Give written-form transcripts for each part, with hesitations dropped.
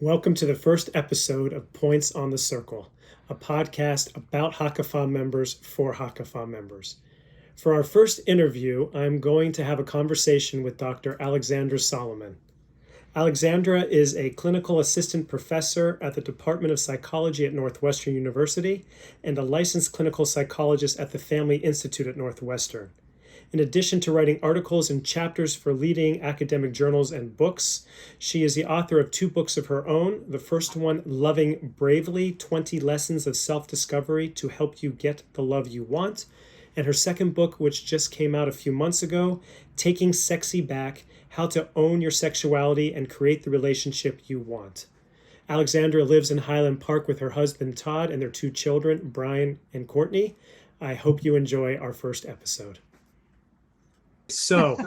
Welcome to the first episode of Points on the Circle, a podcast about Hakafa members for Hakafa members. For our first interview, I'm going to have a conversation with Dr. Alexandra Solomon. Alexandra is a clinical assistant professor at the Department of Psychology at Northwestern University and a licensed clinical psychologist at the Family Institute at Northwestern. In addition to writing articles and chapters for leading academic journals and books, she is the author of 2 books of her own. The first one, Loving Bravely, 20 Lessons of Self-Discovery to Help You Get the Love You Want. And her second book, which just came out a few months ago, Taking Sexy Back, How to Own Your Sexuality and Create the Relationship You Want. Alexandra lives in Highland Park with her husband Todd and their 2 children, Brian and Courtney. I hope you enjoy our first episode. So,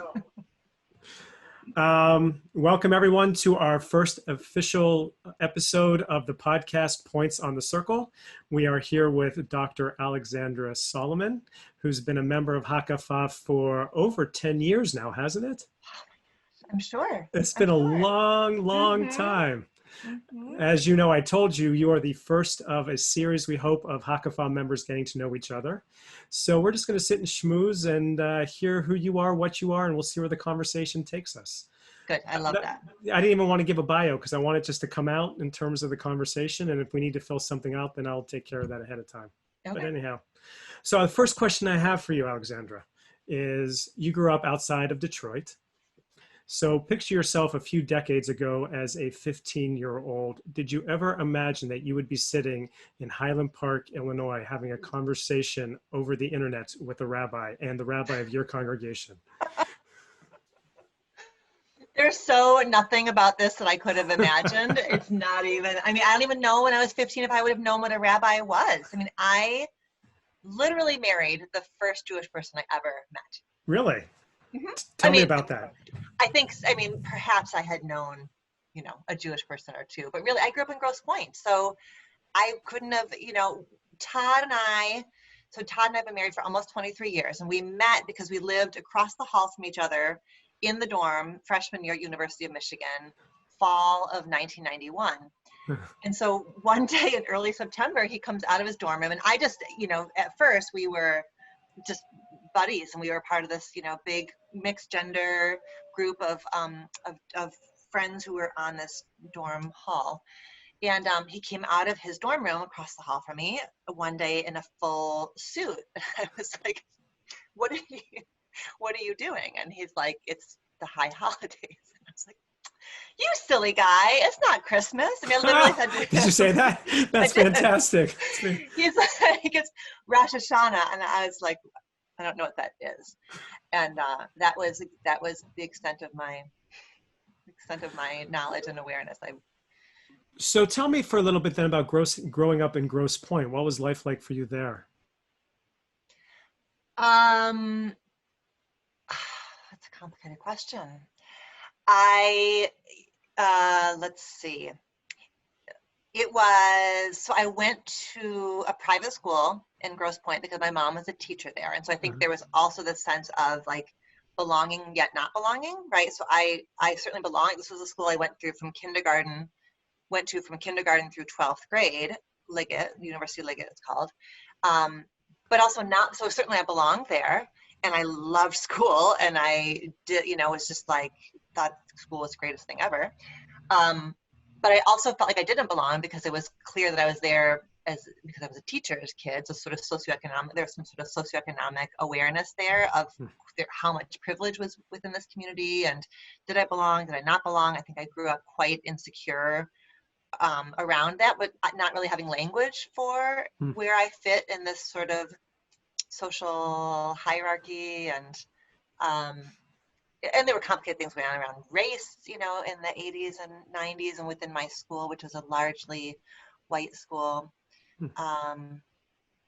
welcome everyone to our first official episode of the podcast Points on the Circle. We are here with Dr. Alexandra Solomon, who's been a member of Hakafa for over 10 years now, hasn't it? I'm sure. It's been a long time. As you know, I told you, you are the first of a series, we hope, of Hakafa members getting to know each other. So we're just going to sit and schmooze and hear who you are, what you are, and we'll see where the conversation takes us. Good. I love that. I didn't even want to give a bio because I want it just to come out in terms of the conversation. And if we need to fill something out, then I'll take care of that ahead of time. Okay. But anyhow, so the first question I have for you, Alexandra, is you grew up outside of Detroit. So picture yourself a few decades ago as a 15-year-old. Did you ever imagine that you would be sitting in Highland Park, Illinois, having a conversation over the internet with a rabbi and the rabbi of your congregation? There's so nothing about this that I could have imagined. It's not even, I don't even know when I was 15 if I would have known what a rabbi was. I literally married the first Jewish person I ever met. Really? Mm-hmm. Tell me about that. I think, perhaps I had known, a Jewish person or two, but really I grew up in Grosse Pointe. So I couldn't have, Todd and I have been married for almost 23 years, and we met because we lived across the hall from each other in the dorm freshman year at University of Michigan, fall of 1991. And so one day in early September, he comes out of his dorm room, and I just, at first we were just buddies, and we were part of this, big mixed gender group of friends who were on this dorm hall. And he came out of his dorm room across the hall from me one day in a full suit. I was like, what are you doing? And he's like, it's the high holidays. And I was like, you silly guy, it's not Christmas. I literally said, did you say that? That's fantastic. He's like, it's Rosh Hashanah. And I was like, I don't know what that is. And that was the extent of my knowledge and awareness. So tell me for a little bit then about growing up in Grosse Pointe. What was life like for you there? That's a complicated question. Let's see. I went to a private school in Grosse Pointe because my mom was a teacher there. And so I think there was also this sense of like belonging yet not belonging, right? So I certainly belonged. This was a school I went to from kindergarten through 12th grade, Liggett, University of Liggett it's called. But also not, so certainly I belonged there, and I loved school, and I did, was just like, thought school was the greatest thing ever. But I also felt like I didn't belong because it was clear that I was there because I was a teacher's kid, so sort of there's some sort of socioeconomic awareness there of how much privilege was within this community, and did I belong, did I not belong? I think I grew up quite insecure around that, but not really having language for where I fit in this sort of social hierarchy, and there were complicated things going on around race, in the 80s and 90s, and within my school, which was a largely white school.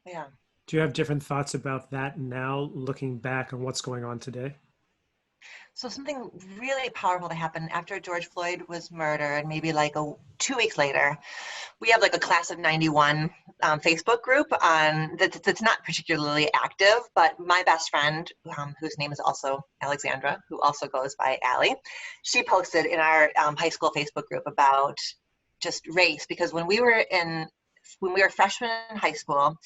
Yeah. Do you have different thoughts about that now, looking back on what's going on today? So something really powerful that happened after George Floyd was murdered, maybe like 2 weeks later, we have like a class of 91 Facebook group that's not particularly active, but my best friend, whose name is also Alexandra, who also goes by Allie, she posted in our high school Facebook group about just race, because when we were freshmen in high school,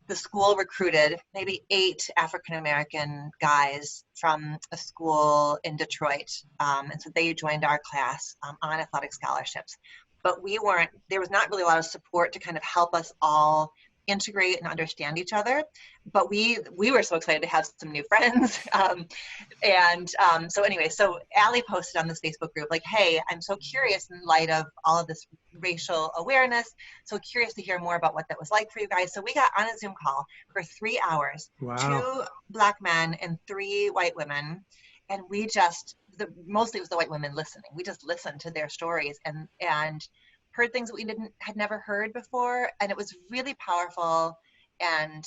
the school recruited maybe 8 African American guys from a school in Detroit, and so they joined our class on athletic scholarships. But there was not really a lot of support to kind of help us all integrate and understand each other. But we were so excited to have some new friends. So anyway, so Allie posted on this Facebook group, like, hey, I'm so curious in light of all of this racial awareness, so curious to hear more about what that was like for you guys. So we got on a Zoom call for 3 hours, Wow. 2 Black men and 3 white women. And we just, mostly it was the white women listening. We just listened to their stories and heard things that we had never heard before. And it was really powerful and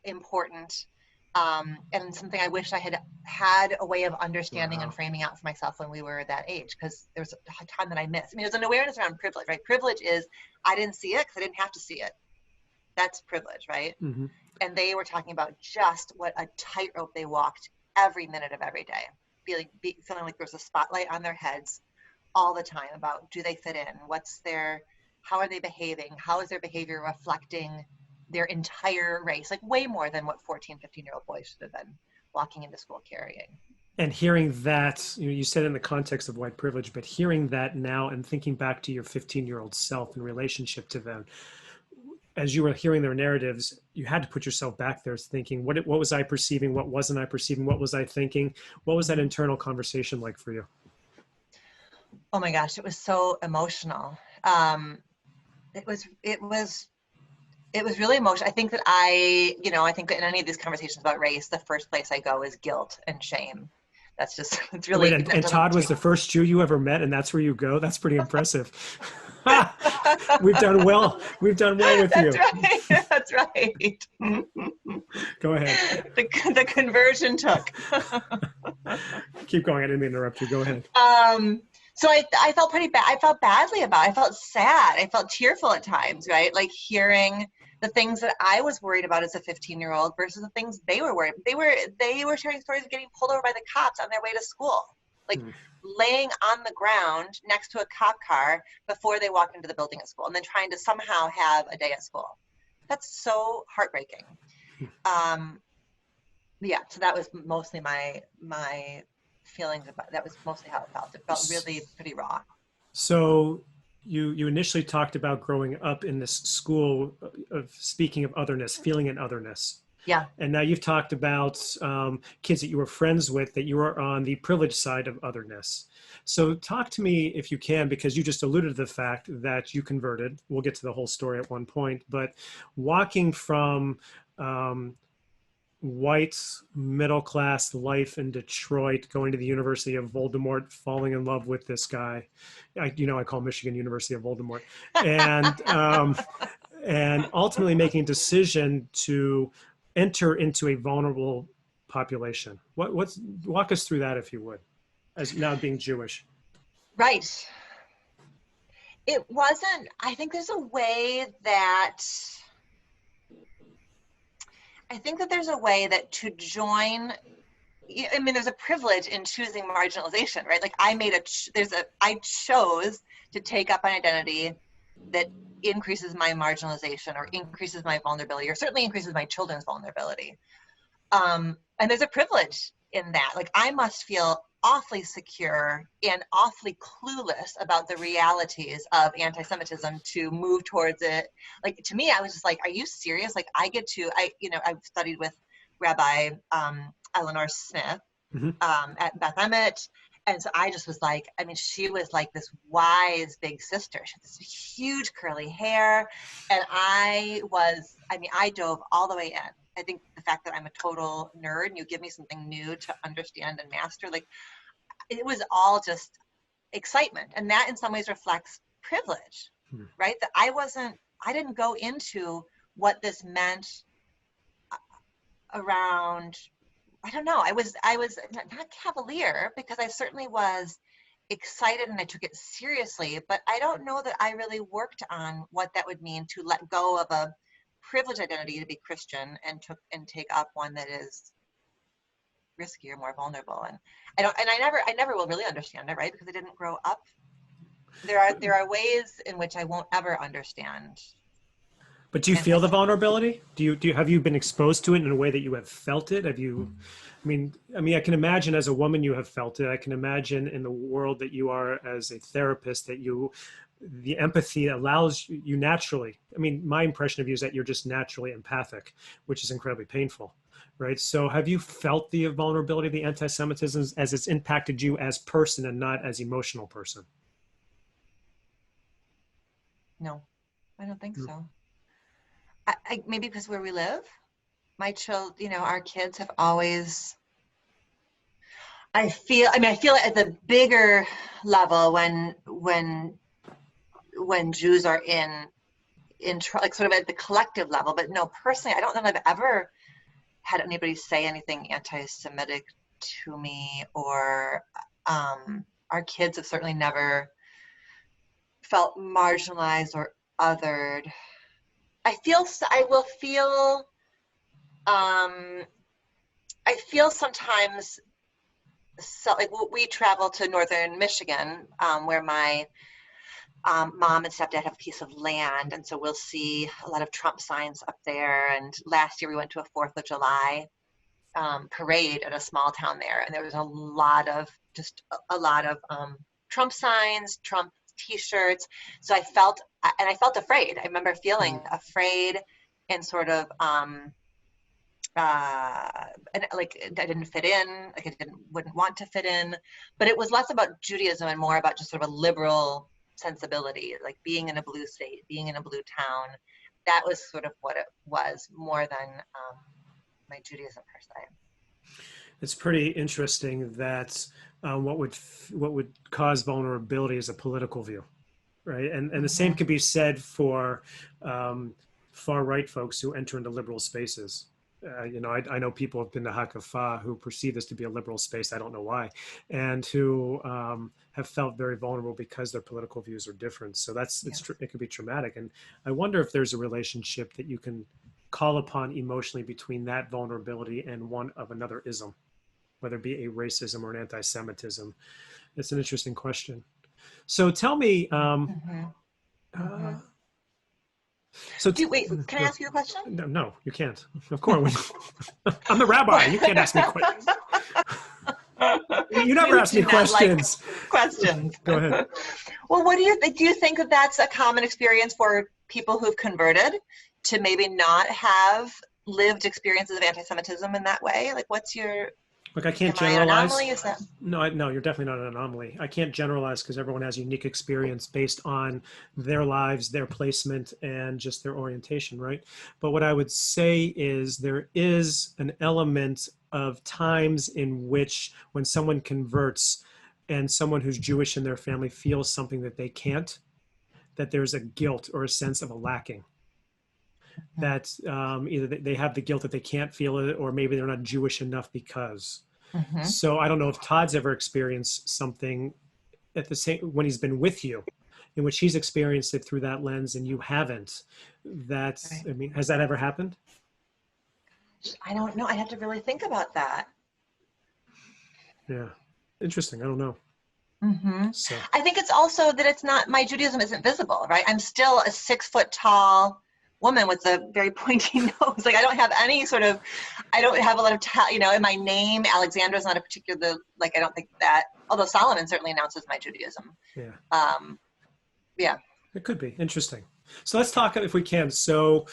important. And something I wish I had a way of understanding and framing out for myself when we were that age, because there was a ton that I missed. I mean, there's an awareness around privilege, right? Privilege is, I didn't see it because I didn't have to see it. That's privilege, right? Mm-hmm. And they were talking about just what a tightrope they walked every minute of every day, feeling like there was a spotlight on their heads all the time about, do they fit in? How are they behaving? How is their behavior reflecting their entire race? Like way more than what 14, 15-year-old boys should have been walking into school carrying. And hearing that, you said in the context of white privilege, but hearing that now and thinking back to your 15-year-old self in relationship to them, as you were hearing their narratives, you had to put yourself back there thinking, what was I perceiving? What wasn't I perceiving? What was I thinking? What was that internal conversation like for you? Oh my gosh, it was so emotional. It was really emotional. I think that I think that in any of these conversations about race, the first place I go is guilt and shame. That's just, it's really. Wait, and Todd was the first Jew you ever met, and that's where you go? That's pretty impressive. We've done well. We've done well with you. That's right. Go ahead. The conversion took. Keep going. I didn't mean to interrupt you. Go ahead. So I felt pretty bad. I felt badly about it. I felt sad. I felt tearful at times, right? Like hearing the things that I was worried about as a 15-year-old versus the things they were worried. They were sharing stories of getting pulled over by the cops on their way to school, like laying on the ground next to a cop car before they walked into the building at school, and then trying to somehow have a day at school. That's so heartbreaking. Yeah, so that was mostly my feelings about. That was mostly how it felt. It felt really pretty raw. So you initially talked about growing up in this school of speaking of otherness, feeling an otherness. Yeah. And now you've talked about kids that you were friends with, that you were on the privileged side of otherness. So talk to me, if you can, because you just alluded to the fact that you converted. We'll get to the whole story at one point, but walking from white middle-class life in Detroit, going to the University of Voldemort, falling in love with this guy. I call Michigan University of Voldemort. And ultimately making a decision to enter into a vulnerable population. Walk us through that, if you would, as now being Jewish. Right. It wasn't, I think there's a way that to join, I mean, there's a privilege in choosing marginalization, right? Like I chose to take up an identity that increases my marginalization or increases my vulnerability, or certainly increases my children's vulnerability. And there's a privilege in that. Like I must feel awfully secure and awfully clueless about the realities of anti-Semitism to move towards it. Like to me, I was just like, are you serious? Like I've studied with Rabbi Eleanor Smith at Beth Emmet. And so I just was like, I mean, she was like this wise big sister. She had this huge curly hair. And I dove all the way in. I think the fact that I'm a total nerd and you give me something new to understand and master, like it was all just excitement. And that in some ways reflects privilege, right? That I didn't go into what this meant around, I don't know. I was not cavalier, because I certainly was excited and I took it seriously, but I don't know that I really worked on what that would mean to let go of a privileged identity to be Christian and take up one that is riskier, more vulnerable. And I never will really understand it, right? Because I didn't grow up there are ways in which I won't ever understand But do you feel the anti-Semitism. vulnerability? Have you been exposed to it in a way that you have felt it? I can imagine as a woman you have felt it. I can imagine in the world that you are as a therapist that the empathy allows you naturally. I mean, my impression of you is that you're just naturally empathic, which is incredibly painful, right? So have you felt the vulnerability, the anti-Semitism as it's impacted you as person and not as emotional person? No, I don't think Mm. so. Maybe because where we live, my child, our kids have always. I feel at the bigger level when Jews are like sort of at the collective level, but no, personally, I don't know that I've ever had anybody say anything anti-Semitic to me, or our kids have certainly never felt marginalized or othered. I will feel, um, I feel sometimes, so like we travel to northern Michigan, where my mom and stepdad have a piece of land, and so we'll see a lot of Trump signs up there. And last year we went to a Fourth of July parade at a small town there, and there was a lot of Trump signs, Trump T-shirts. So I felt afraid. I remember feeling Mm. afraid and sort of and like I didn't fit in, like wouldn't want to fit in. But it was less about Judaism and more about just sort of a liberal sensibility, like being in a blue state, being in a blue town. That was sort of what it was, more than my Judaism per se. It's pretty interesting that what would cause vulnerability is a political view, right? And the same Mm-hmm. could be said for um, far right folks who enter into liberal spaces. I know people have been to Hakafah who perceive this to be a liberal space. I don't know why, and who have felt very vulnerable because their political views are different. So Yes. it could be traumatic. And I wonder if there's a relationship that you can call upon emotionally between that vulnerability and one of another ism, whether it be a racism or an anti-Semitism. It's an interesting question. So tell me, Mm-hmm. Mm-hmm. uh, so t- Wait, can I no, ask you a question? no, you can't. Of course, I'm the rabbi. You can't ask me questions. You never You ask me do not like questions. questions. Go ahead. Well, what do you think? Do you think that that's a common experience for people who've converted to maybe not have lived experiences of anti-Semitism in that way? Like, Look, I can't am I an generalize. anomaly? Is that? No, you're definitely not an anomaly. I can't generalize because everyone has unique experience based on their lives, their placement, and just their orientation, right? But what I would say is there is an element of times in which when someone converts and someone who's Jewish in their family feels something that they can't, that there's a guilt or a sense of a lacking. That either they have the guilt that they can't feel it, or maybe they're not Jewish enough because. Mm-hmm. So I don't know if Todd's ever experienced something at the same when he's been with you, in which he's experienced it through that lens and you haven't. Right. I mean, has that ever happened? I don't know. I have to really think about that. Yeah, interesting. I don't know. Mm-hmm. So I think it's also that it's not, my Judaism isn't visible, right? I'm still a 6 foot tall woman with a very pointy nose. Like I don't have a lot of, in my name, Alexandra is not a particular, like, I don't think that, although Solomon certainly announces my Judaism. yeah, Um, yeah. it could be interesting. So let's talk if we can. So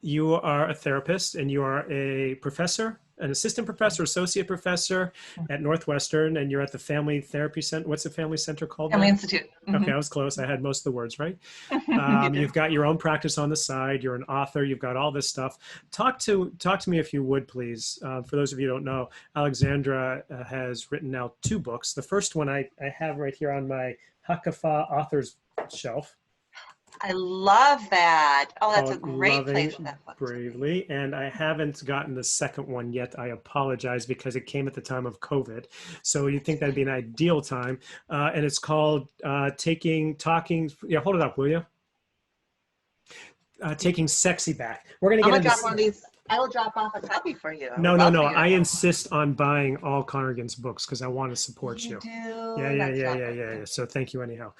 you are a therapist and you are a professor, an assistant professor, associate professor at Northwestern, and you're at the Family Therapy Center. What's the Family Center called Family now? Institute. Okay, Mm-hmm. I was close. I had most of the words right. You do. You've got your own practice on the side. You're an author. You've got all this stuff. Talk to me if you would, please. For those of you who don't know, Alexandra has written now 2 books. The first one I have right here on my Hakafa authors shelf I love that. Oh, that's a called great place for Loving that book to be. Bravely. And I haven't gotten the second one yet. I apologize because it came at the time of COVID. So you'd think that'd be an ideal time. And it's called Talking. Yeah, hold it up, will you? Taking Sexy Back. We're going to I'm get gonna into drop one of these. I will drop off a copy for you. I No, would no, love no. for you to I have. insist on buying all Connergan's books because I want to support You you. Yeah, do. yeah, That's yeah, yeah, lovely. yeah, yeah. So thank you anyhow.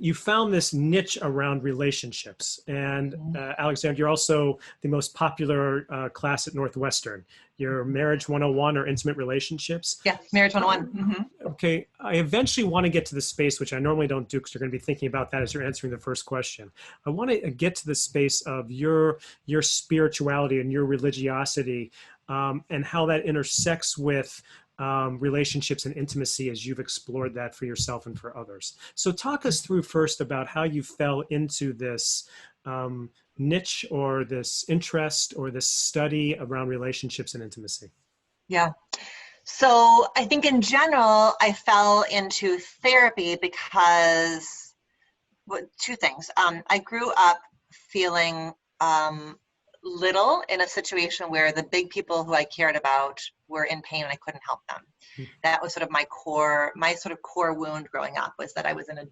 You found this niche around relationships. And Mhm. Alexandra, you're also the most popular class at Northwestern. Your Marriage 101 or Intimate Relationships. Yes, Marriage 101. Okay, I eventually want to get to the space, which I normally don't do because you're going to be thinking about that as you're answering the first question. I want to get to the space of your spirituality and your religiosity, and how that intersects with relationships and intimacy as you've explored that for yourself and for others. So talk us through first about how you fell into this niche or this interest or this study around relationships and intimacy. Yeah. So I think in general, I fell into therapy because well, two things. I grew up feeling little in a situation where the big people who I cared about were in pain and I couldn't help them. That was sort of my sort of core wound growing up was that I was in a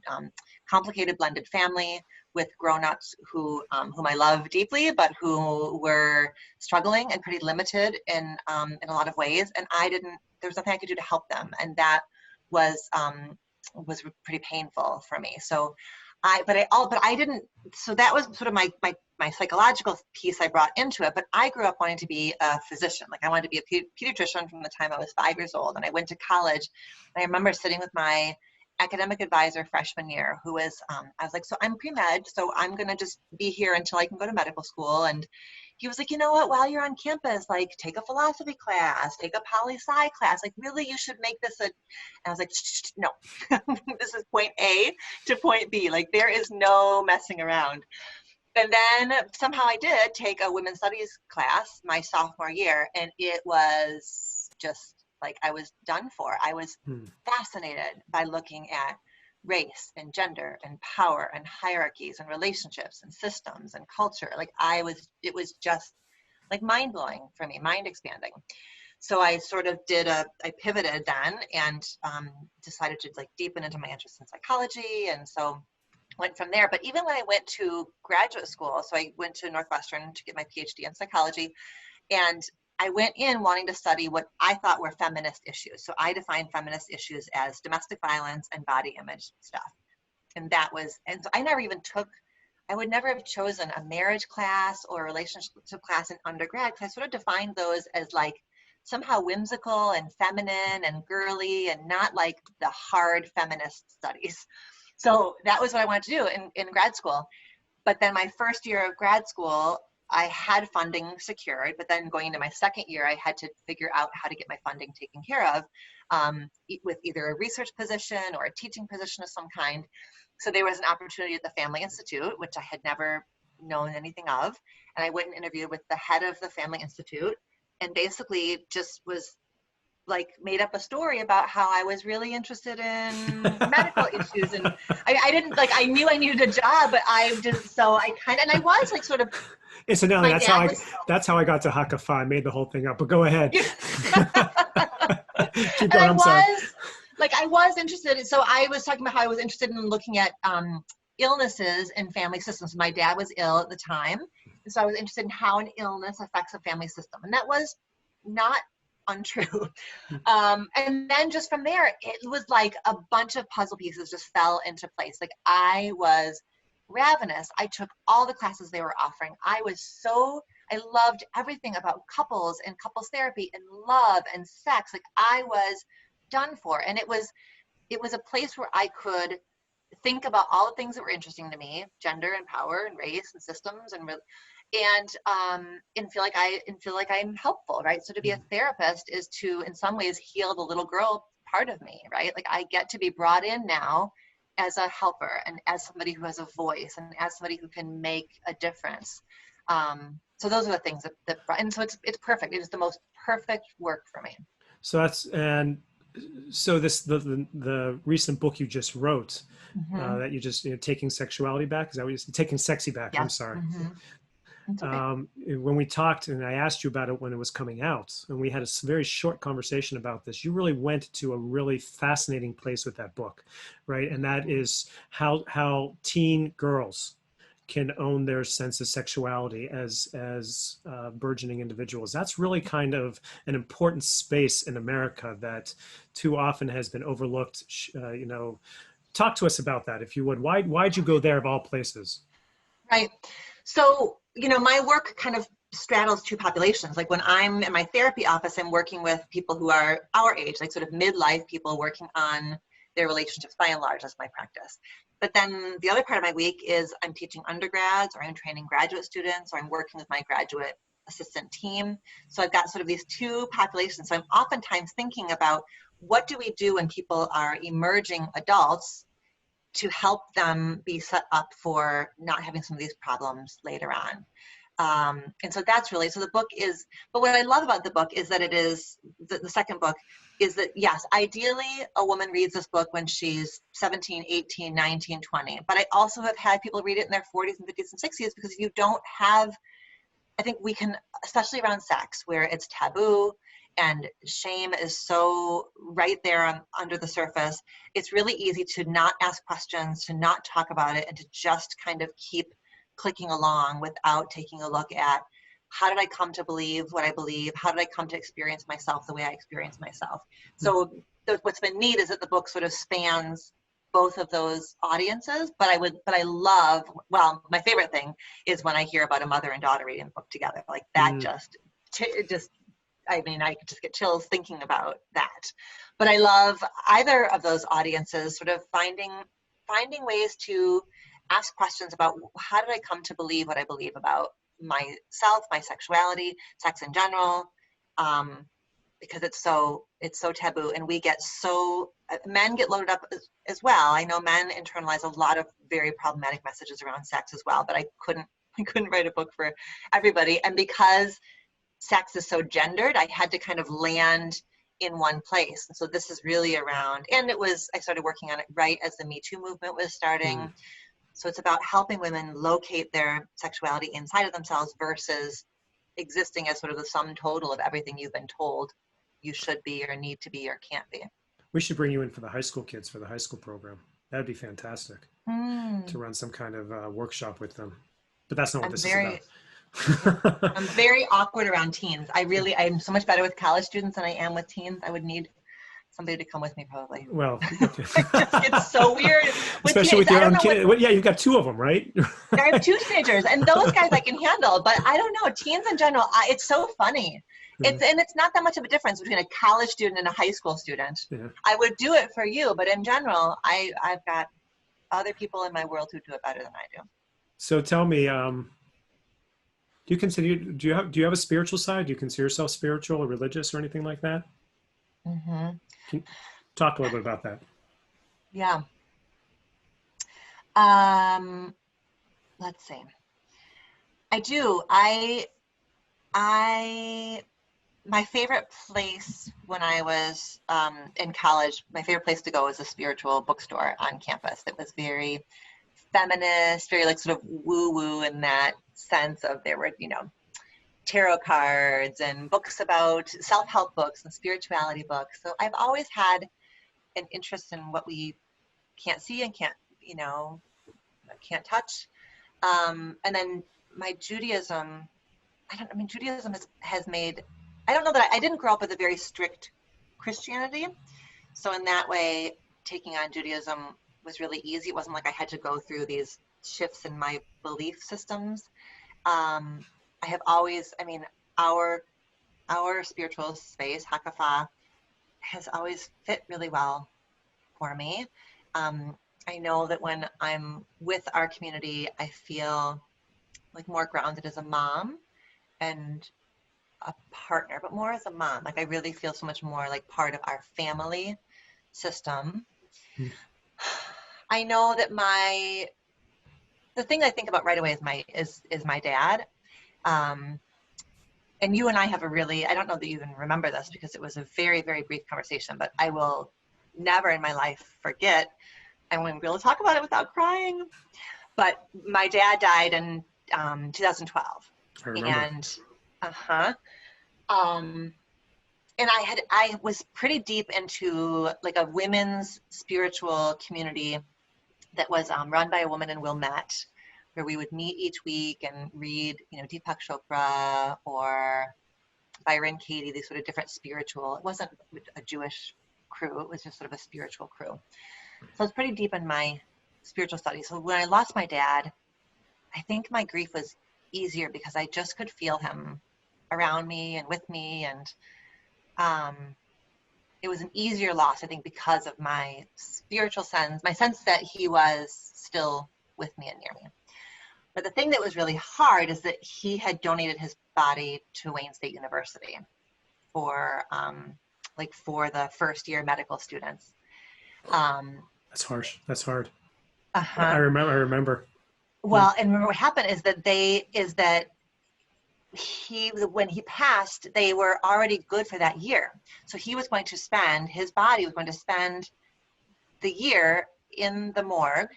complicated blended family with grown-ups whom I love deeply, but who were struggling and pretty limited in a lot of ways. And there was nothing I could do to help them. And that was pretty painful for me. So I didn't, so that was sort of my psychological piece I brought into it, but I grew up wanting to be a physician. Like I wanted to be a pediatrician from the time I was 5 years old. And I went to college. And I remember sitting with my academic advisor freshman year who was, I was like, so I'm pre-med, so I'm going to just be here until I can go to medical school. And he was like, you know what, while you're on campus, like take a philosophy class, take a poli-sci class, like really you should make this and I was like, no, this is point A to point B, like there is no messing around. And then somehow I did take a women's studies class my sophomore year, and it was just like I was done for. I was Hmm. fascinated by looking at race and gender and power and hierarchies and relationships and systems and culture. It was just like mind blowing for me, mind expanding. So I sort of I pivoted then and decided to like deepen into my interest in psychology. And so went from there. But even when I went to graduate school, so I went to Northwestern to get my PhD in psychology, and I went in wanting to study what I thought were feminist issues. So I defined feminist issues as domestic violence and body image stuff. And so I would never have chosen a marriage class or a relationship class in undergrad because I sort of defined those as like somehow whimsical and feminine and girly and not like the hard feminist studies. So that was what I wanted to do in grad school. But then my first year of grad school, I had funding secured, but then going into my second year, I had to figure out how to get my funding taken care of with either a research position or a teaching position of some kind. So there was an opportunity at the Family Institute, which I had never known anything of. And I went and interviewed with the head of the Family Institute and basically just was like made up a story about how I was really interested in medical issues. And I didn't like, I knew I needed a job, but I didn't. So I kind of, and I was like sort of, Incidentally, my dad was, that's how I got to Hakka I made the whole thing up. But go ahead. Keep and going. I'm sorry. I was interested in, so I was talking about how I was interested in looking at illnesses in family systems. My dad was ill at the time. And so I was interested in how an illness affects a family system. And that was not untrue. And then just from there, it was like a bunch of puzzle pieces just fell into place. Like I was ravenous. I took all the classes they were offering. I loved everything about couples and couples therapy and love and sex. Like I was done for. And it was a place where I could think about all the things that were interesting to me, gender and power and race and systems and feel like I'm helpful, right? So to be a therapist is to in some ways heal the little girl part of me, right? Like I get to be brought in now as a helper and as somebody who has a voice and as somebody who can make a difference. So those are the things and so it's perfect. It is the most perfect work for me. So the recent book you just wrote, Mm-hmm. that you just taking sexuality back, is that what you said? Taking sexy back. I'm Yes. sorry. Mm-hmm. It's okay. When we talked and I asked you about it when it was coming out, and we had a very short conversation about this, you really went to a really fascinating place with that book, right? And that is how teen girls can own their sense of sexuality as burgeoning individuals. That's really kind of an important space in America that too often has been overlooked. Talk to us about that, if you would. Why'd you go there of all places? Right. So, my work kind of straddles two populations. Like when I'm in my therapy office, I'm working with people who are our age, like sort of midlife people working on their relationships. By and large, that's my practice. But then the other part of my week is I'm teaching undergrads, or I'm training graduate students, or I'm working with my graduate assistant team. So I've got sort of these two populations. So I'm oftentimes thinking about, what do we do when people are emerging adults to help them be set up for not having some of these problems later on. And so that's really, so the book is, but what I love about the book is that it is, the second book is that, yes, ideally a woman reads this book when she's 17, 18, 19, 20. But I also have had people read it in their 40s and 50s and 60s, because if you don't have, I think we can, especially around sex, where it's taboo and shame is so right there under the surface, it's really easy to not ask questions, to not talk about it, and to just kind of keep clicking along without taking a look at, how did I come to believe what I believe? How did I come to experience myself the way I experience myself? So what's been neat is that the book sort of spans both of those audiences, but I love, well, my favorite thing is when I hear about a mother and daughter reading the book together. Like that I could just get chills thinking about that. But I love either of those audiences sort of finding ways to ask questions about, how did I come to believe what I believe about myself, my sexuality, sex in general, because it's so taboo, and men get loaded up as well. I know men internalize a lot of very problematic messages around sex as well, but I couldn't write a book for everybody. And because sex is so gendered, I had to kind of land in one place. And so this is really around, and I started working on it right as the Me Too movement was starting. So it's about helping women locate their sexuality inside of themselves versus existing as sort of the sum total of everything you've been told you should be or need to be or can't be. We should bring you in for the high school kids, for the high school program. That'd be fantastic to run some kind of workshop with them. But that's not what this is about. I'm very awkward around teens. I'm so much better with college students than I am with teens. I would need somebody to come with me, probably. Well, it's so weird. Especially with your own kid. Yeah, you've got two of them, right? I have two teenagers, and those guys I can handle. But I don't know, teens in general. It's so funny. It's not that much of a difference between a college student and a high school student. Yeah. I would do it for you, but in general, I've got other people in my world who do it better than I do. So tell me, do you have a spiritual side? Do you consider yourself spiritual or religious or anything like that? Can you talk a little bit about that? Yeah. Let's see. I do. My favorite place when I was in college, my favorite place to go was a spiritual bookstore on campus. It was very feminist, very like sort of woo-woo in that sense of, there were, tarot cards and books about self-help books and spirituality books. So I've always had an interest in what we can't see and can't touch. And then my Judaism, Judaism has made, I don't know that I didn't grow up with a very strict Christianity. So in that way, taking on Judaism was really easy. It wasn't like I had to go through these shifts in my belief systems. I have always, our spiritual space, Hakafa, has always fit really well for me. I know that when I'm with our community, I feel like more grounded as a mom and a partner, but more as a mom. Like I really feel so much more like part of our family system. I know that the thing I think about right away is my dad. And you and I have I don't know that you even remember this because it was a very, very brief conversation, but I will never in my life forget, and we won't be able to talk about it without crying, but my dad died in 2012. I remember. And I was pretty deep into like a women's spiritual community that was run by a woman in Wilmette, where we would meet each week and read, Deepak Chopra or Byron Katie, these sort of different spiritual. It wasn't a Jewish crew. It was just sort of a spiritual crew. So I was pretty deep in my spiritual studies. So when I lost my dad, I think my grief was easier because I just could feel him around me and with me. And it was an easier loss, I think, because of my spiritual sense, my sense that he was still with me and near me. But the thing that was really hard is that he had donated his body to Wayne State University for the first year medical students. That's harsh. That's hard. Uh-huh. I remember. Well, and remember what happened is that when he passed, they were already good for that year. So his body was going to spend the year in the morgue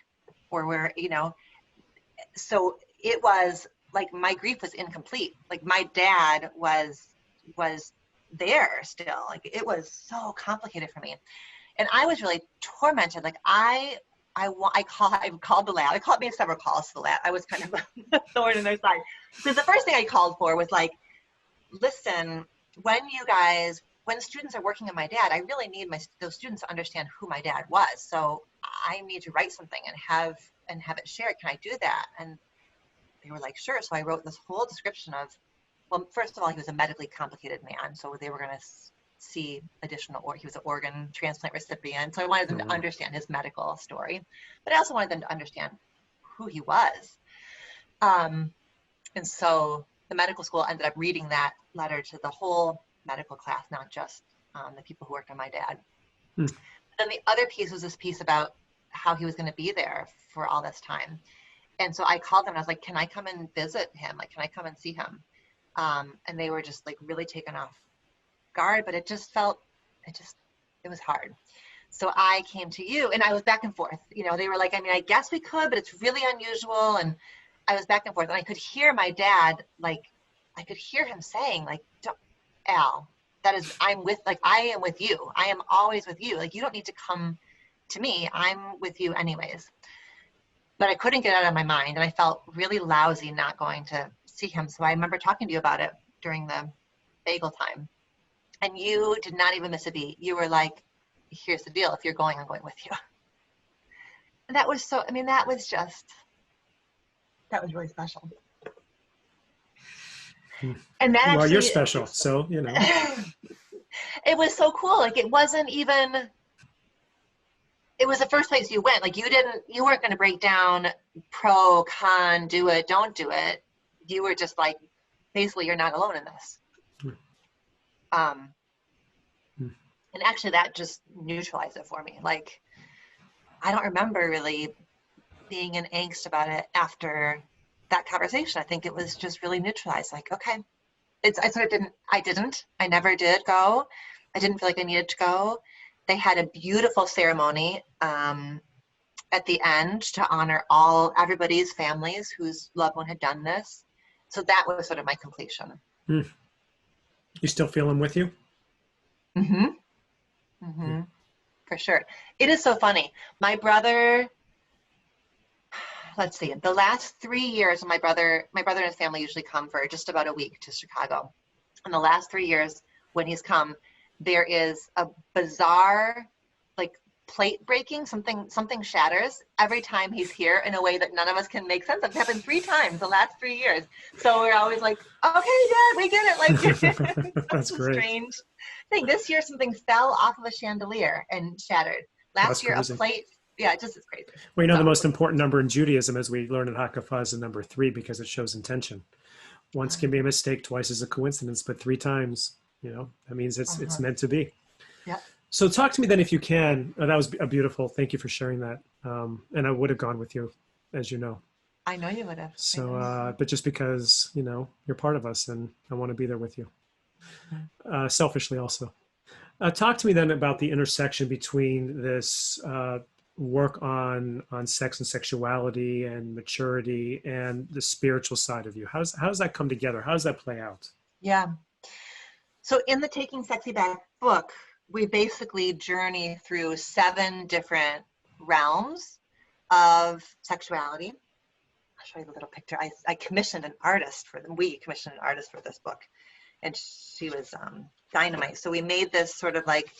or where, so it was like my grief was incomplete. Like my dad was there still. Like it was so complicated for me. And I was really tormented. Like I called the lab. I made several calls to the lab. I was kind of a thorn in their side. Because the first thing I called for was like, listen, when students are working on my dad, I really need those students to understand who my dad was. So I need to write something and have it shared. Can I do that? And they were like, sure. So I wrote this whole description of, well, first of all, he was a medically complicated man. So they were going to see he was an organ transplant recipient. So I wanted them to understand his medical story, but I also wanted them to understand who he was. And so the medical school ended up reading that letter to the whole medical class, not just the people who worked on my dad. Then the other piece was this piece about how he was going to be there for all this time. And so I called them and I was like, can I come and visit him? Like, can I come and see him? And they were just like really taken off guard, but it was hard. So I came to you and I was back and forth. They were like, I mean, I guess we could, but it's really unusual. And I was back and forth and I could hear my dad, like, I could hear him saying, like, Al, I am with you. I am always with you. Like, you don't need to come to me. I'm with you anyways. But I couldn't get it out of my mind. And I felt really lousy not going to see him. So I remember talking to you about it during the bagel time. And you did not even miss a beat. You were like, here's the deal. If you're going, I'm going with you. And that was that was really special. And that actually, you're special. So, it was so cool. Like it was the first place you went. Like you weren't going to break down pro, con, do it, don't do it. You were just like, basically you're not alone in this. And actually that just neutralized it for me. Like, I don't remember really being in angst about it after that conversation. I think it was just really neutralized. Like, okay, I never did go. I didn't feel like I needed to go. They had a beautiful ceremony at the end to honor everybody's families whose loved one had done this. So that was sort of my completion. You still feel him with you? Mm-hmm. Mm-hmm. For sure. It is so funny. My brother, let's see, the last 3 years, my brother and his family usually come for just about a week to Chicago. In the last 3 years, when he's come, there is a bizarre, like, plate breaking, something shatters every time he's here in a way that none of us can make sense of. It happened 3 times the last 3 years. So we're always like, okay, Dad, we get it. Like, that's great. Strange thing. This year, something fell off of a chandelier and shattered. Last year, crazy. A plate. Yeah, it just is crazy. Well, the most important number in Judaism, as we learn in Hakafah, is the number 3 because it shows intention. Once can be a mistake, twice is a coincidence, but 3 times, that means it's meant to be. Yeah. So talk to me then, if you can. That was a beautiful. Thank you for sharing that. And I would have gone with you, as you know. I know you would have. So, but just because you're part of us, and I want to be there with you. Selfishly, also. Talk to me then about the intersection between this work on sex and sexuality and maturity and the spiritual side of you. How does that come together? How does that play out? Yeah. So in the Taking Sexy Back book, we basically journey through 7 different realms of sexuality. show you the little picture. I commissioned an artist for them. We commissioned an artist for this book, and she was dynamite. So we made this sort of like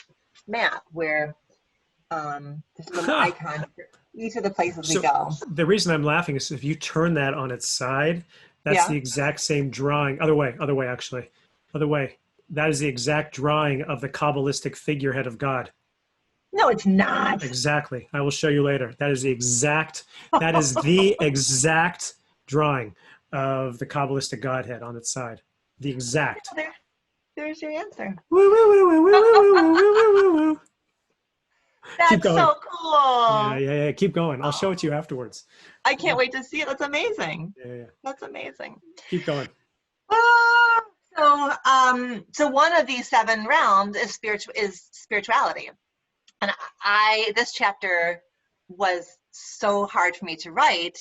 map where this little icon for each of the places we So go. the reason I'm laughing is if you turn that on its side, that's Yeah. the exact same drawing. Other way, actually. Other way. That is the exact drawing of the Kabbalistic figurehead of God. No, it's not. Exactly. I will show you later. That is the exact drawing of the Kabbalistic Godhead on its side. The exact. There's your answer. Woo, woo, woo, woo, woo, woo, woo, woo, woo, woo. Keep That's going. so cool. Yeah. Keep going. I'll show it to you Oh, afterwards. I can't wait to see it. That's amazing. Yeah. That's amazing. Keep going. So one of these 7 realms is spirituality. And this chapter was so hard for me to write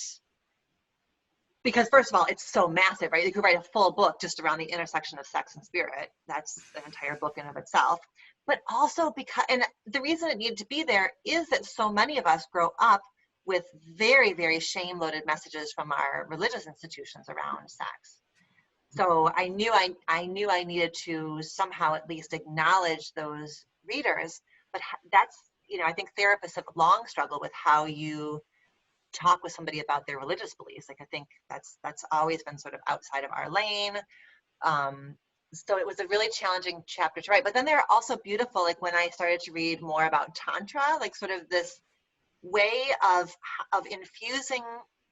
because, first of all, it's so massive, right? You could write a full book just around the intersection of sex and spirit. That's an entire book in of itself. But also and the reason it needed to be there is that so many of us grow up with very, very shame-loaded messages from our religious institutions around sex. So I knew I needed to somehow at least acknowledge those readers. But that's, I think therapists have long struggled with how you talk with somebody about their religious beliefs. Like, I think that's always been sort of outside of our lane. So it was a really challenging chapter to write. But then they're also beautiful, like when I started to read more about Tantra, like sort of this way of infusing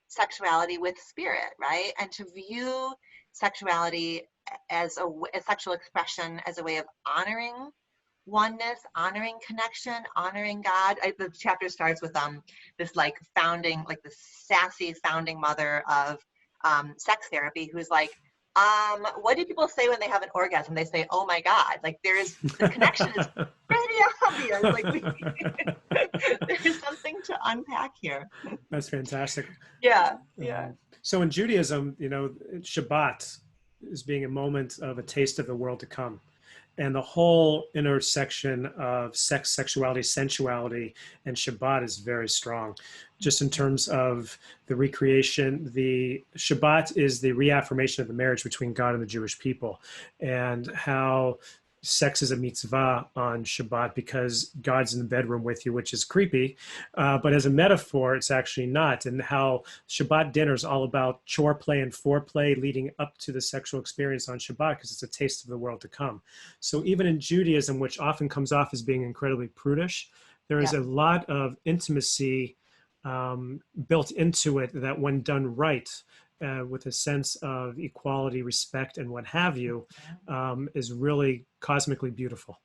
sexuality with spirit, right? And to view sexuality as a sexual expression as a way of honoring oneness, honoring connection, honoring God. The chapter starts with this like the sassy founding mother of sex therapy who's like, what do people say when they have an orgasm? They say, "Oh my God!" Like the connection is pretty obvious. Like there's something to unpack here. That's fantastic. Yeah. So in Judaism, Shabbat is being a moment of a taste of the world to come. And the whole intersection of sex, sexuality, sensuality, and Shabbat is very strong. Just in terms of the recreation, the Shabbat is the reaffirmation of the marriage between God and the Jewish people, and how sex is a mitzvah on Shabbat because God's in the bedroom with you, which is creepy. But as a metaphor, it's actually not. And how Shabbat dinner is all about chore play and foreplay leading up to the sexual experience on Shabbat because it's a taste of the world to come. So even in Judaism, which often comes off as being incredibly prudish, there is a lot of intimacy built into it that when done right, with a sense of equality, respect, and what have you, is really cosmically beautiful.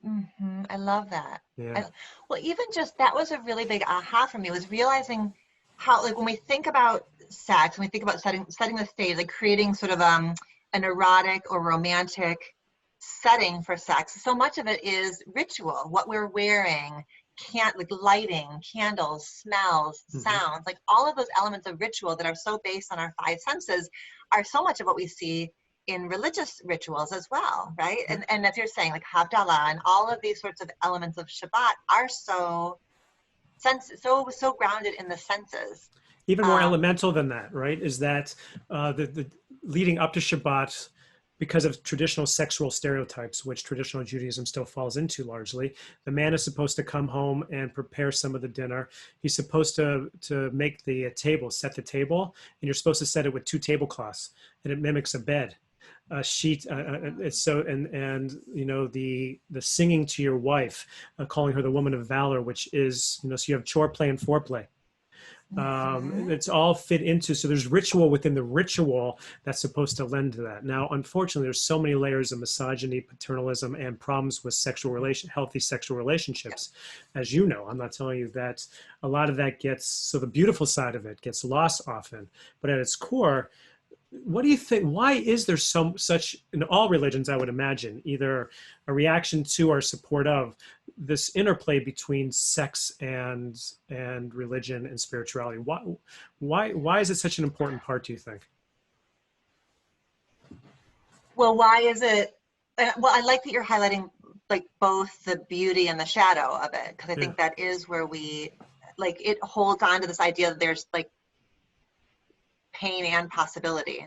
Mm-hmm. I love that. Yeah. Well, even just that was a really big aha for me, was realizing how, like, when we think about sex, when we think about setting the stage, like creating sort of an erotic or romantic setting for sex, so much of it is ritual, what we're wearing, like lighting, candles, smells, sounds, like all of those elements of ritual that are so based on our 5 senses are so much of what we see in religious rituals as well, right? And as you're saying, like Havdalah and all of these sorts of elements of Shabbat are so grounded in the senses. Even more elemental than that, right? Is that the leading up to Shabbat, because of traditional sexual stereotypes, which traditional Judaism still falls into largely, the man is supposed to come home and prepare some of the dinner. He's supposed to make the table, set the table, and you're supposed to set it with 2 tablecloths, and it mimics a bed. A sheet, it's so, and the singing to your wife, calling her the woman of valor, which is, so you have chore play and foreplay. It's all fit into, so there's ritual within the ritual that's supposed to lend to that. Now, unfortunately, there's so many layers of misogyny, paternalism, and problems with healthy sexual relationships. As you know, I'm not telling you that a lot of that so the beautiful side of it gets lost often, but at its core, what do you think? Why is there such in all religions, I would imagine, either a reaction to or support of this interplay between sex and religion and spirituality? Why is it such an important part, do you think? Well, why is it? Well, I like that you're highlighting like both the beauty and the shadow of it, because I think that is where we, like, it holds on to this idea that there's like pain and possibility.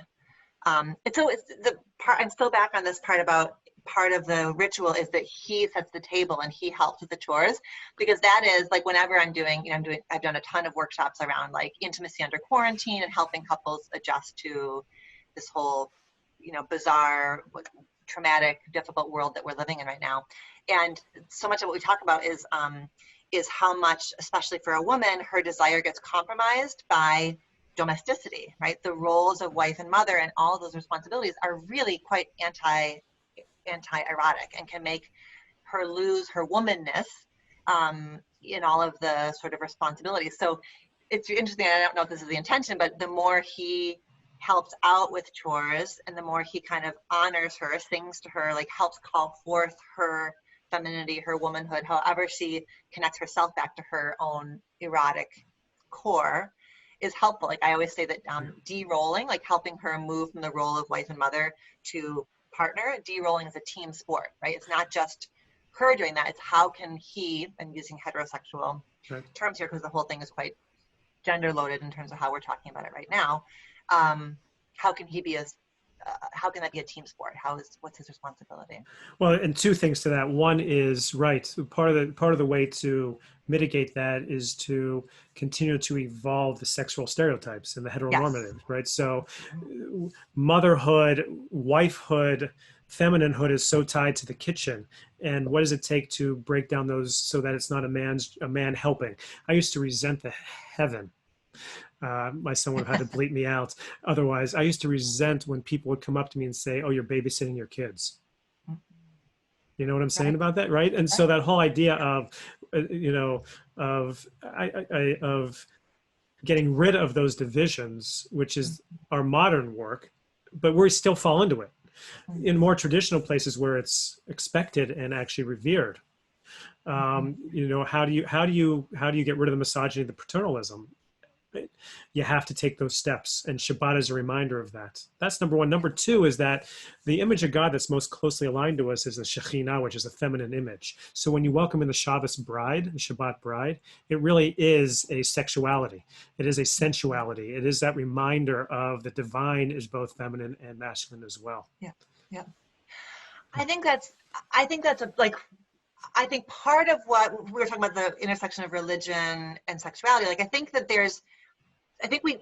It's the part, I'm still back on this part about part of the ritual is that he sets the table and he helps with the chores, because that is like whenever I've done a ton of workshops around like intimacy under quarantine and helping couples adjust to this whole, bizarre, traumatic, difficult world that we're living in right now. And so much of what we talk about is how much, especially for a woman, her desire gets compromised by domesticity, right? The roles of wife and mother and all of those responsibilities are really quite anti-erotic and can make her lose her womanness in all of the sort of responsibilities. So it's interesting. I don't know if this is the intention, but the more he helps out with chores and the more he kind of honors her, sings to her, like helps call forth her femininity, her womanhood, however she connects herself back to her own erotic core, is helpful. Like I always say that de-rolling, like helping her move from the role of wife and mother to partner, de-rolling is a team sport, right? It's not just her doing that. It's how can he, I'm using heterosexual terms here because the whole thing is quite gender loaded in terms of how we're talking about it right now. How can he be how can that be a team sport? What's his responsibility? Well, and two things to that. One is right. Part of the way to mitigate that is to continue to evolve the sexual stereotypes and the heteronormative, Yes. right? So, motherhood, wifehood, femininehood is so tied to the kitchen. And what does it take to break down those so that it's not a man helping? I used to resent the heaven. My son would have had to bleep me out. Otherwise, I used to resent when people would come up to me and say, "Oh, you're babysitting your kids." You know what I'm saying about that, right? And so that whole idea of, of getting rid of those divisions, which is our modern work, but we still fall into it in more traditional places where it's expected and actually revered. How do you get rid of the misogyny, the paternalism? You have to take those steps, and Shabbat is a reminder of that. That's number one. Number two is that the image of God that's most closely aligned to us is the Shekhinah, which is a feminine image. So when you welcome in the Shabbos bride, the Shabbat bride, it really is a sexuality. It is a sensuality. It is that reminder of the divine is both feminine and masculine as well. Yeah, yeah. I think that's I think part of what we were talking about, the intersection of religion and sexuality, like I think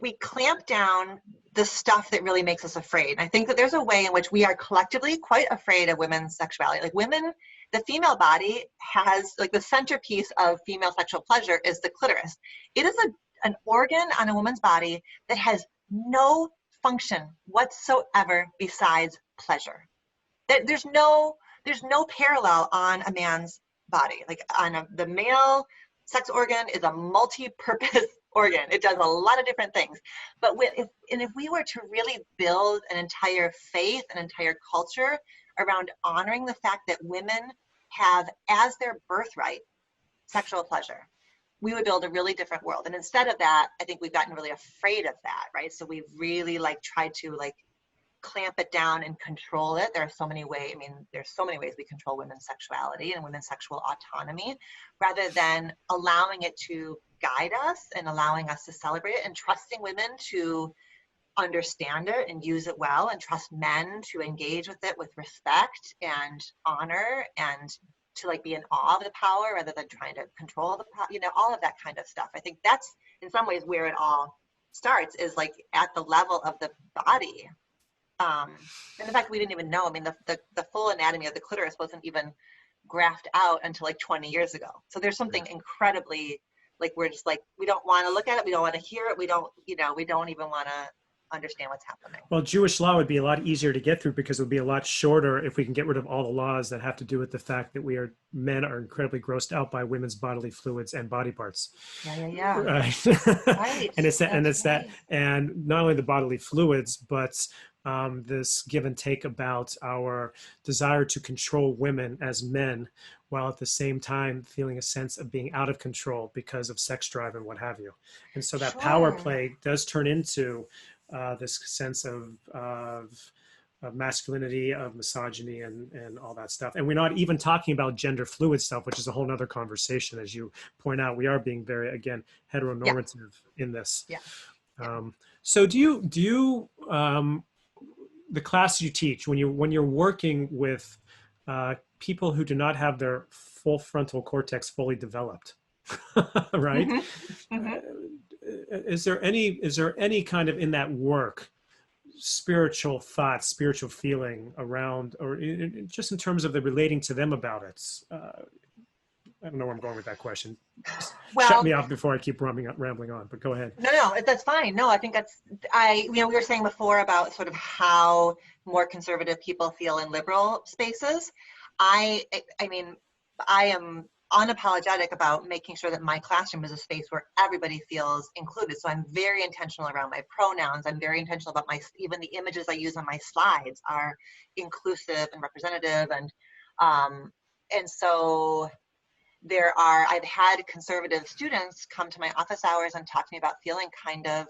we clamp down the stuff that really makes us afraid. I think that there's a way in which we are collectively quite afraid of women's sexuality. Like women, the female body has, like, the centerpiece of female sexual pleasure is the clitoris. It is an organ on a woman's body that has no function whatsoever besides pleasure. There's no parallel on a man's body. Like the male sex organ is a multi-purpose organ. It does a lot of different things. But if we were to really build an entire faith, an entire culture around honoring the fact that women have as their birthright sexual pleasure, we would build a really different world. And instead of that, I think we've gotten really afraid of that, right? So we've really tried to clamp it down and control it. There are so many ways. I mean, there's so many ways we control women's sexuality and women's sexual autonomy, rather than allowing it to guide us and allowing us to celebrate it and trusting women to understand it and use it well, and trust men to engage with it with respect and honor, and to be in awe of the power rather than trying to control the power, all of that kind of stuff. I think that's in some ways where it all starts, is at the level of the body. And in fact, we didn't even know. I mean, the full anatomy of the clitoris wasn't even graphed out until 20 years ago. So there's something incredibly, we're just we don't want to look at it. We don't want to hear it. We don't even want to understand what's happening. Well, Jewish law would be a lot easier to get through because it would be a lot shorter if we can get rid of all the laws that have to do with the fact that men are incredibly grossed out by women's bodily fluids and body parts. Yeah. Right. Right. And not only the bodily fluids, but this give and take about our desire to control women as men, while at the same time feeling a sense of being out of control because of sex drive and what have you. And so that power play does turn into this sense of masculinity, of misogyny, and all that stuff. And we're not even talking about gender fluid stuff, which is a whole nother conversation. As you point out, we are being very, again, heteronormative in this. Yeah. Yeah. So the class you teach, when you're working with people who do not have their full frontal cortex fully developed, right? Hmm. Uh, Hmm. is there any kind of in that work spiritual thought, spiritual feeling around, or just in terms of the relating to them about it? I don't know where I'm going with that question. Just shut Well, me off before I keep rambling on, but go ahead. no, no, that's fine. No, I think we were saying before about sort of how more conservative people feel in liberal spaces. I mean, I am unapologetic about making sure that my classroom is a space where everybody feels included. So I'm very intentional around my pronouns. I'm very intentional about even the images I use on my slides are inclusive and representative. Um, and so I've had conservative students come to my office hours and talk to me about feeling kind of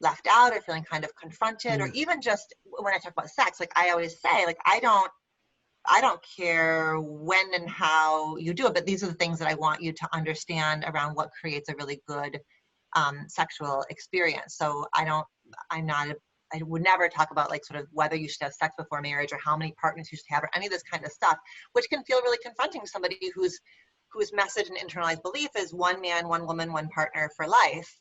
left out or feeling kind of confronted, or Mm, even just when I talk about sex, like I always say, like, I don't care when and how you do it, but these are the things that I want you to understand around what creates a really good sexual experience. So I would never talk about like sort of whether you should have sex before marriage or how many partners you should have or any of this kind of stuff, which can feel really confronting to somebody whose message and internalized belief is one man, one woman, one partner for life.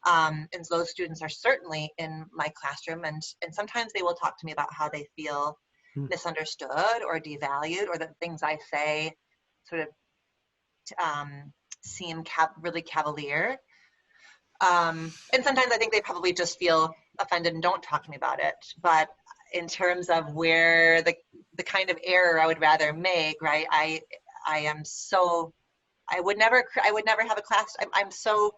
And so those students are certainly in my classroom, and sometimes they will talk to me about how they feel mm, misunderstood or devalued, or that things I say sort of seem really cavalier. And sometimes I think they probably just feel offended and don't talk to me about it. But in terms of where the kind of error I would rather make, right? I am so I would never have a class. I'm so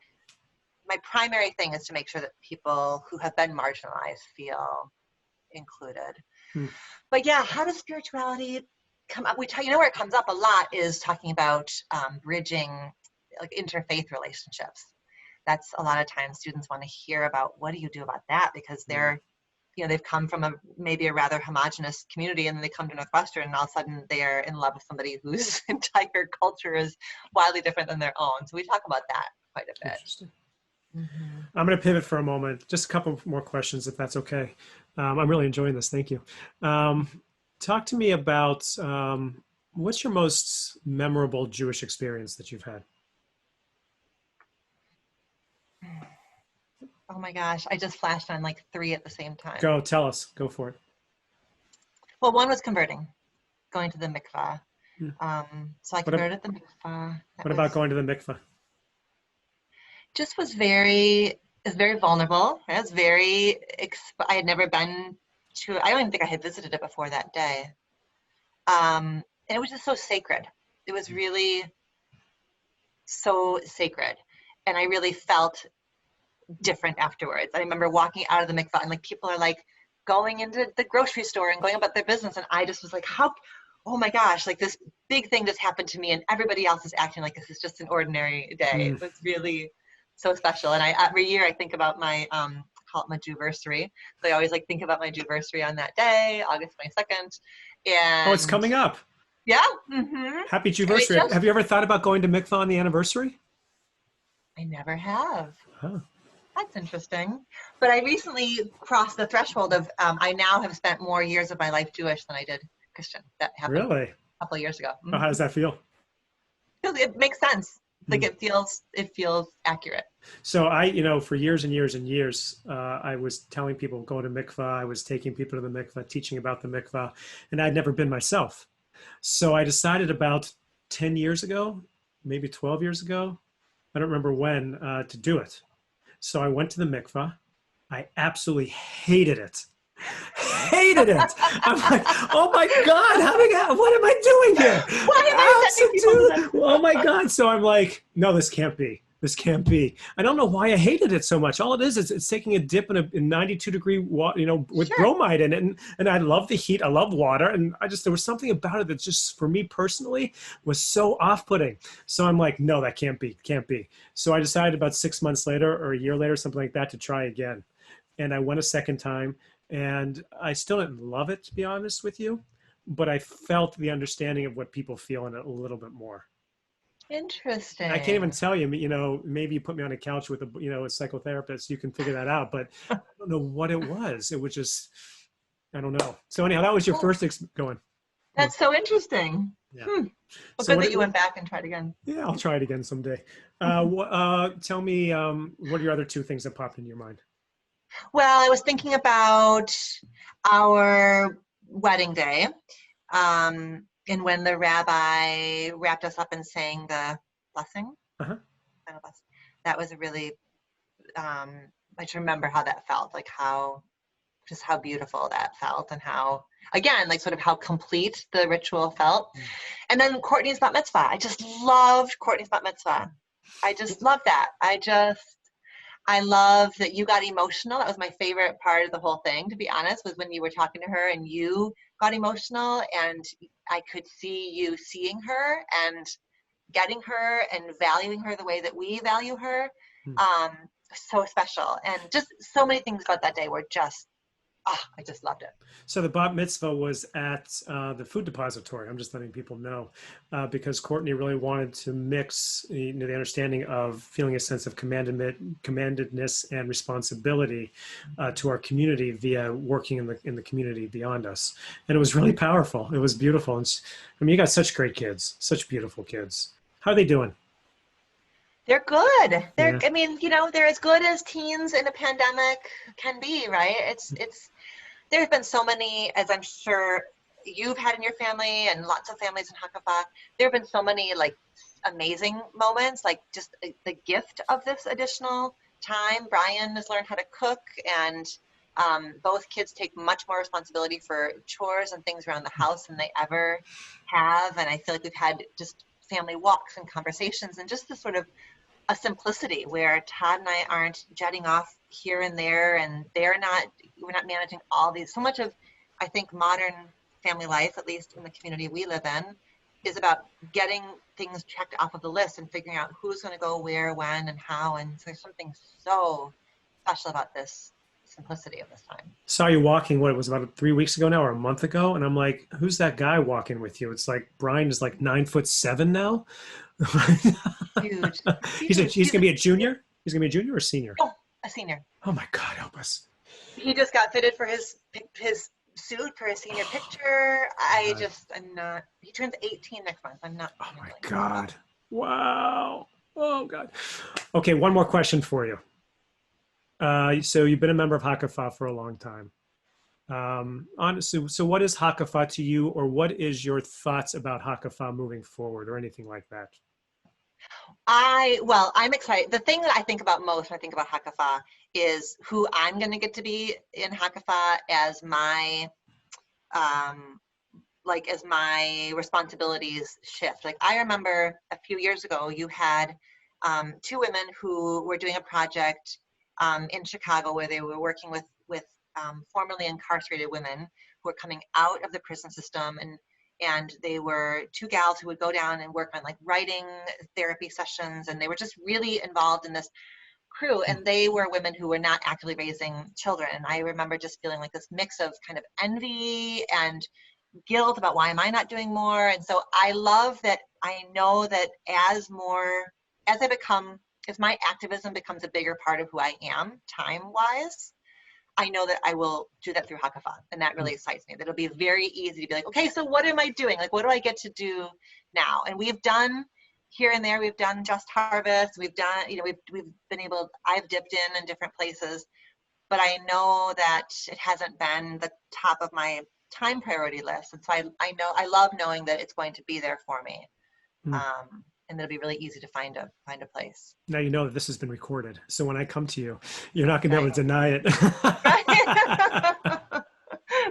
my primary thing is to make sure that people who have been marginalized feel included. mm, But yeah, how does spirituality come up? Where it comes up a lot is talking about bridging like interfaith relationships. That's a lot of times students want to hear about what do you do about that, because mm. they've come from maybe a rather homogenous community, and then they come to Northwestern and all of a sudden they are in love with somebody whose entire culture is wildly different than their own. So we talk about that quite a bit. Interesting. Hmm. I'm going to pivot for a moment. Just a couple more questions, if that's okay. I'm really enjoying this. Thank you. Um, Talk to me about what's your most memorable Jewish experience that you've had? Oh my gosh, I just flashed on like three at the same time. Go, tell us. Go for it. Well, one was converting, going to the mikvah. Mm. So I What, ab- converted the mikvah. That what about was going to the mikveh? just was very it was very vulnerable. It was very I had never been to. I don't even think I had visited it before that day. And it was just so sacred. It was really so sacred, and I really felt different afterwards. I remember walking out of the mikvah and like people are like going into the grocery store and going about their business, and I just was like, how? Oh my gosh! Like this big thing just happened to me, and everybody else is acting like this is just an ordinary day. Mm. It was really so special, and every year I think about my call it my Jewversary. So I always like think about my Jewversary on that day, August 22nd, Oh, it's and coming up. yeah, Happy and it anniversary. just Have you ever thought about going to mikvah on the anniversary? I never have. Huh. That's interesting. But I recently crossed the threshold of I now have spent more years of my life Jewish than I did Christian. That happened Really? a couple of years ago. Oh, how does that feel? It makes sense. Like Mm. it feels accurate. So for years and years and years, I was telling people go to mikvah. I was taking people to the mikvah, teaching about the mikvah, and I'd never been myself. So I decided about 10 years ago, maybe 12 years ago, I don't remember when, to do it. So I went to the mikvah. I absolutely hated it. Hated it. I'm like, oh my God, what am I doing here? Why am I sending people to Absolutely. Oh my God. So I'm like, no, this can't be. This can't be. I don't know why I hated it so much. All it is it's taking a dip in a 92-degree water, with Sure. bromide in it. And I love the heat. I love water. And there was something about it that just, for me personally, was so off-putting. So I'm like, no, that can't be. Can't be. So I decided about 6 months later or a year later, something like that, to try again. And I went a second time, and I still didn't love it, to be honest with you, but I felt the understanding of what people feel in it a little bit more. I can't even Interesting. tell you, maybe you put me on a couch with a psychotherapist, you can figure that out, but I don't know what it was. It was just, I don't know. So anyhow, that was your Well, first going. Hmm. that's so interesting. Yeah. Hmm. Well, So good that you went back and tried again. yeah, I'll try it again someday. Tell me, what are your other two things that popped in your mind? Well, I was thinking about our wedding day, and when the rabbi wrapped us up and sang the blessing, Uh-huh. final blessing. That was a really, um, I just remember how that felt, like how, just how beautiful that felt, and how, again, like sort of how complete the ritual felt. And then Courtney's bat mitzvah. I just loved Courtney's bat mitzvah. I just love that. I love that you got emotional. That was my favorite part of the whole thing, to be honest, was when you were talking to her and you got emotional, and I could see you seeing her and getting her and valuing her the way that we value her. Hmm. Um, so special. And just so many things about that day were just, oh, I just loved it. So the bat mitzvah was at the food depository. I'm just letting people know because Courtney really wanted to mix the understanding of feeling a sense of commandedness and responsibility to our community via working in the community beyond us, and it was really powerful. It was beautiful, and I mean, you got such great kids, such beautiful kids. How are they doing? They're good. Yeah. I mean, they're as good as teens in a pandemic can be, right? There's been so many, as I'm sure you've had in your family and lots of families in Hakafah, there have been so many like amazing moments, like just the gift of this additional time. Brian has learned how to cook, and both kids take much more responsibility for chores and things around the house than they ever have. And I feel like we've had just family walks and conversations and just this sort of a simplicity where Todd and I aren't jetting off here and there, and we're not managing all these. So much of, I think, modern family life, at least in the community we live in, is about getting things checked off of the list and figuring out who's going to go where, when, and how. And so there's something so special about this simplicity of this time. Saw you walking, what it was about 3 weeks ago now or a month ago, and I'm like, who's that guy walking with you? It's like Brian is like 9'7" now. Huge, huge. He's gonna be a junior. He's gonna be a junior or senior. Oh, a senior. Oh my God, help us! He just got fitted for his suit for his senior picture. God. I'm not. He turns 18 next month. I'm not Oh my handling this well. God! Wow! Oh God! Okay, one more question for you. So you've been a member of Hakafah for a long time. Honestly, so what is Hakafah to you, or what is your thoughts about Hakafah moving forward, or anything like that? I'm excited. The thing that I think about most when I think about Hakafah is who I'm going to get to be in Hakafah as my um, as my responsibilities shift. Like I remember a few years ago, you had two women who were doing a project in Chicago where they were working with formerly incarcerated women who were coming out of the prison system, and they were two gals who would go down and work on like writing therapy sessions, and they were just really involved in this crew, and they were women who were not actively raising children. And I remember just feeling like this mix of kind of envy and guilt about why am I not doing more. And so I love that. I know that as I become, as my activism becomes a bigger part of who I am time wise, I know that I will do that through Hakafah, and that really excites me. That it'll be very easy to be like, okay, so what am I doing? Like, what do I get to do now? And we've done here and there. We've done Just Harvest. We've done, we've been able. I've dipped in different places, but I know that it hasn't been the top of my time priority list. And so I know I love knowing that it's going to be there for me, Hmm. and it'll be really easy to find a place. Now you know that this has been recorded, so when I come to you, you're not going to be able Right. to deny it. Right.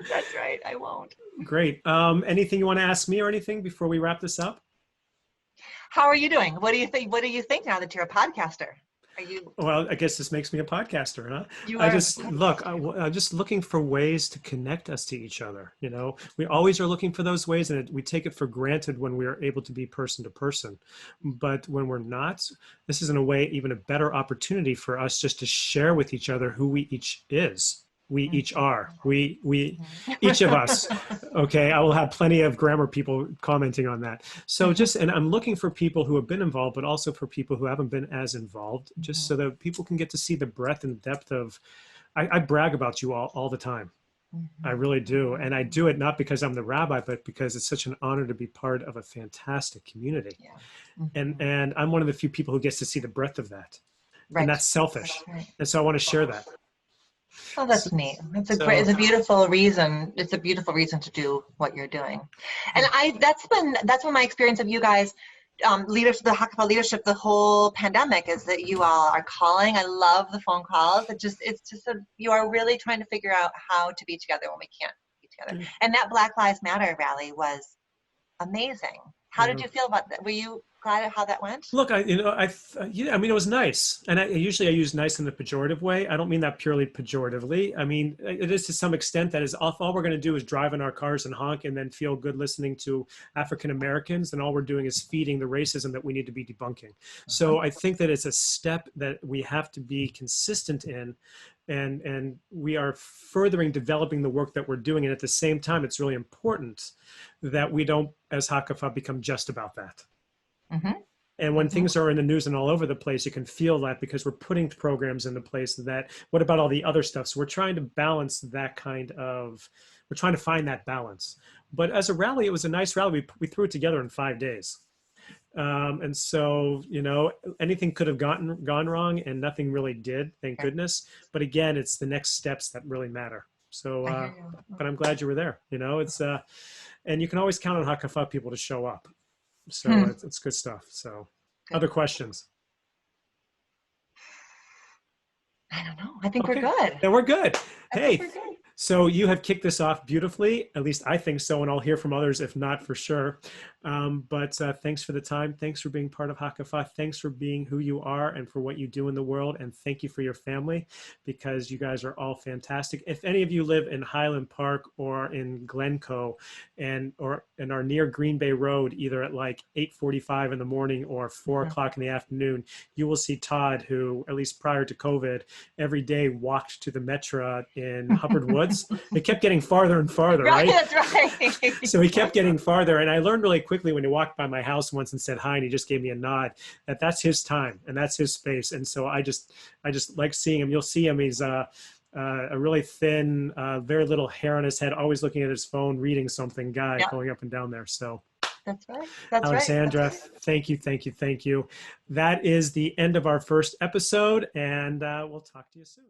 That's right. I won't. Great. Anything you want to ask me or anything before we wrap this up? How are you doing? What do you think? What do you think now that you're a podcaster? Are you Well, I guess this makes me a podcaster, huh? you I are a just look, podcaster? I'm just looking for ways to connect us to each other. We always are looking for those ways, and we take it for granted when we are able to be person to person. But when we're not, this is in a way even a better opportunity for us just to share with each other who we each is. We each are. We each of us. Mhm. Okay, I will have plenty of grammar people commenting on that. So Mhm. just, and I'm looking for people who have been involved, but also for people who haven't been as involved, just Mhm. so that people can get to see the breadth and depth of. I brag about you all the time. I Mhm. really do. And I do it not because I'm the rabbi, but because it's such an honor to be part of a fantastic community. Yeah. And I'm one of the few people who gets to see the breadth of that. And Right. that's selfish. That's right. And so I want to share that. Oh, So, that's neat. so It's a beautiful reason. It's a beautiful reason to do what you're doing. And that's been my experience of you guys, leaders, the Hakapa leadership, the whole pandemic is that you all are calling. I love the phone calls. You are really trying to figure out how to be together when we can't be together. yeah, And that Black Lives Matter rally was amazing. How did yeah. you feel about that? Were you glad at how that went? Look, yeah, I mean, it was nice, and usually I use nice in the pejorative way. I don't mean that purely pejoratively. I mean, it is to some extent that is all we're going to do is drive in our cars and honk, and then feel good listening to African Americans, and all we're doing is feeding the racism that we need to be debunking. Uh-huh. So I think that it's a step that we have to be consistent in, and we are furthering developing the work that we're doing, and at the same time, it's really important that we don't, as Hakafa, become just about that. Mm-hmm. And when Mm-hmm. things are in the news and all over the place, you can feel that because we're putting programs into place that, what about all the other stuff? So we're trying to balance that we're trying to find that balance. But as a rally, it was a nice rally. We threw it together in 5 days. And so, anything could have gone wrong and nothing really did, thank Right. goodness. But again, it's the next steps that really matter. So, I hear you. but I'm glad you were there. And you can always count on Hakafa people to show up. So Hmm. it's good stuff. So, Good. other questions? I don't know. I think we're Okay, good. then we're good. I think Hey, we're good. so you have kicked this off beautifully. At least I think so, and I'll hear from others if not, for sure. But thanks for the time. Thanks for being part of Hakafa. Thanks for being who you are and for what you do in the world. And thank you for your family, because you guys are all fantastic. If any of you live in Highland Park or in Glencoe and are near Green Bay Road, either at like 8:45 in the morning or 4 o'clock in the afternoon, you will see Todd, who, at least prior to COVID, every day walked to the Metra in Hubbard Woods. It kept getting farther and farther, Right, right? that's right. So he kept getting farther. And I learned really quickly when he walked by my house once and said hi, and he just gave me a nod, that that's his time and that's his space. And so I just like seeing him. You'll see him. He's a really thin, very little hair on his head, always looking at his phone, reading something guy Yeah, going up and down there. So that's right. That's right. That's Alexandra, right. thank you, thank you, thank you. That is the end of our first episode, and we'll talk to you soon.